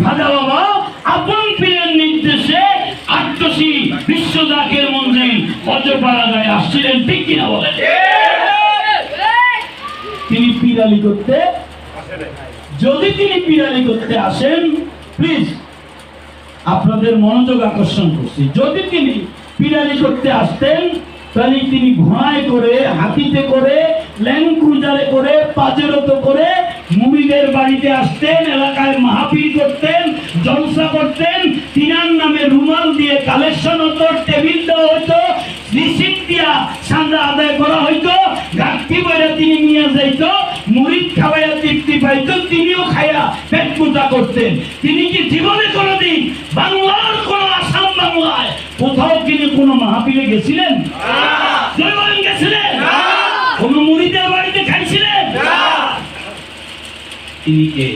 খাজা বাবা আপন পীরের নির্দেশে আট্টসি বিশ্ব জাকের মন্দির অজপাড়ায় আসছিলেন, ঠিক কিনা বলেন? তিনি পিরালি করতে, যদি তিনি পিরালি করতে আসেন, প্লিজ আপনাদের মনোযোগ আকর্ষণ করছি, যদি তিনি পিরালি করতে আসতেন তাহলে তিনি ঘোড়ায় করে, হাতিতে করে, ল্যান্ড ক্রুজারে করে, পাজেরোতে করে মুমিদের বাড়িতে আসতেন, এলাকায় মাহফিল করতেন, জলসা করতেন, তিনার নামে রুমাল দিয়ে কালেকশন হতো, টেবিল দেওয়া হতো, রিসিপ্ট দিয়া চাঁদা আদায় করা হইতো, ঘাটতি বইরা তিনি নিয়ে যাইতো, মুরিদ খাওয়াইয়া তৃপ্তি পাইতো, তিনিও খাইয়া পেট পূজা করতেন। তিনি কি জীবনে কোনোদিন বাংলার কোন আসাম বাংলায় কোথাও তিনি কোনো মাহফিলে গেছিলেন? গেছিলেন? কোন মুরিদের বাড়িতে খাইছিলেন? তিনি কে?